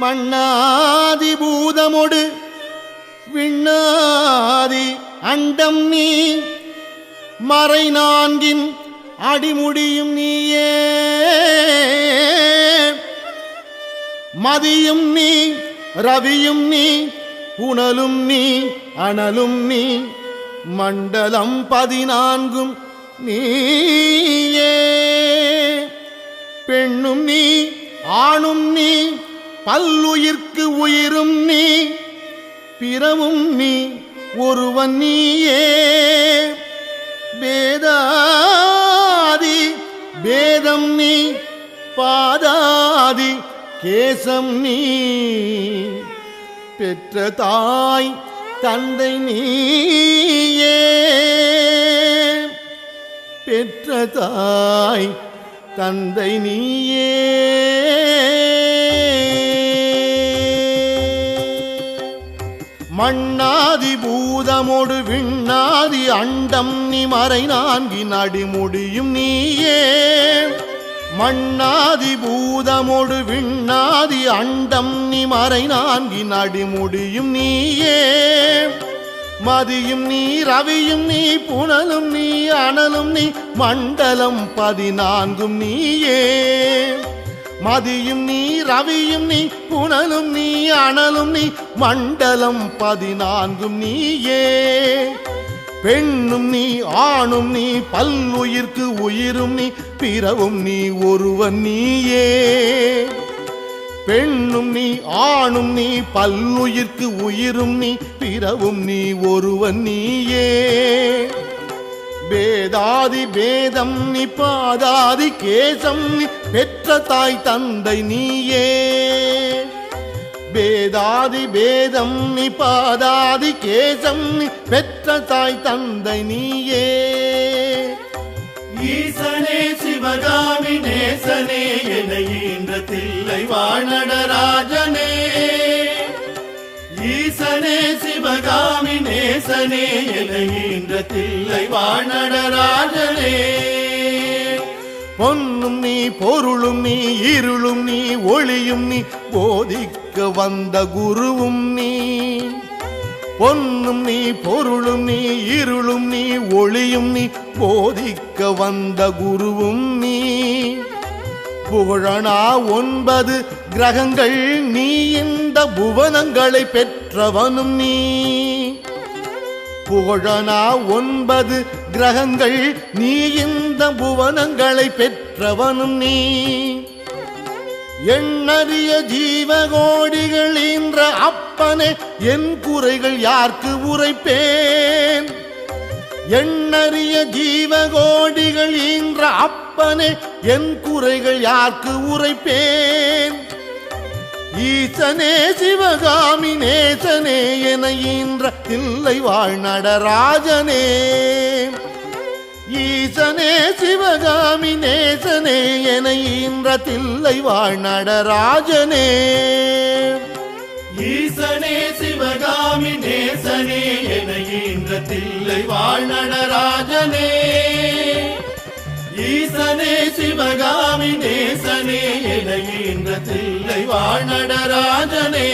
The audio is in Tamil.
மண்ணாதி பூதமொடு விண்ணாதி அண்டம் நீ மறை நான்கின் அடிமுடியும் நீயே மதியும் நீ ரவியும் நீ புனலும் நீ அனலும் நீ மண்டலம் 14 நீயே பெண்ணும் நீ ஆணும் நீ பல்லுயிர்க்கு உயிரும் நீ பிறவும் நீ ஒருவன் நீயே வேதாதி வேதம் நீ பாதாதி கேசம் நீ பெற்ற தாய் தந்தை நீயே பெற்ற தாய் தந்தை நீயே மண்ணாதி பூதமொடு விண்ணாதி அண்டம் நீ மறை நான்கின் அடிமுடியும் நீயே மண்ணாதி பூதமொடு விண்ணாதி அண்டம் நீ மறை நான்கின் அடிமுடியும் நீயே மதியும் நீ ரவியும் நீ புனலும் நீ அனலும் நீ மண்டலம் 14 நீயே மதியும் நீ ரவியும் நீ புனலும் நீ அனலும் நீ மண்டலம் 14 நீயே பெண்ணும் நீ ஆணும் நீ பல்லுயிர்க்கு உயிரும் நீ பிறவும் நீ ஒருவன் நீயே பெண்ணும் நீ ஆணும் நீ பல்லுயிர்க்கு உயிரும் நீ பிறவும் நீ ஒருவன் நீயே வேதாதி வேதம் நீ பாதாதி கேசம் நீ பெற்ற தாய் தந்தை நீயே வேதாதி வேதம் நீ பாதாதி கேசம் நீ பெற்ற தாய் தந்தை நீயே ஈசனே சிவகாமி நேசனே என்னை ஈன்ற தில்லை வாணடராஜனே ஈசனே சிவகாமி நேசனே என்னை ஈன்ற தில்லை வாணடராஜனே பொன்னும் நீ பொருளும் நீ இருளும் நீ ஒளியும் நீ போதிக்க வந்த குருவும் நீ பொன்னும் நீ பொருளும் நீ இருளும் நீ ஒளியும் நீ போதிக்க வந்த குருவும் நீ புகழனா 9 கிரகங்கள் நீ இந்த புவனங்களை பெற்றவனும் நீ புகழனா 9 கிரகங்கள் நீ இந்த புவனங்களை பெற்றவனும் நீ எண்ணறிய ஜீவகோடிகள் என்ற அப்பனே என் குறைகள் யாருக்கு உரைப்பேன் எண்ணறிய ஜீவகோடிகள் என்ற அப்பனே என் குறைகள் யாருக்கு உரைப்பேன் ஈசனே சிவகாமி நேசனே என ஈன்ற தில்லை வாழ் நடராஜனே ஈசனே சிவகாமி நேசனே என ஈன்ற தில்லை வாழ் நடராஜனே ஈசனே சிவகாமி நேசனே என ஈன்ற தில்லை வாழ் நடராஜனே ஈசனே சிவகாமி நேசனே என ஈன்ற தில்லை வாழ் நடராஜனே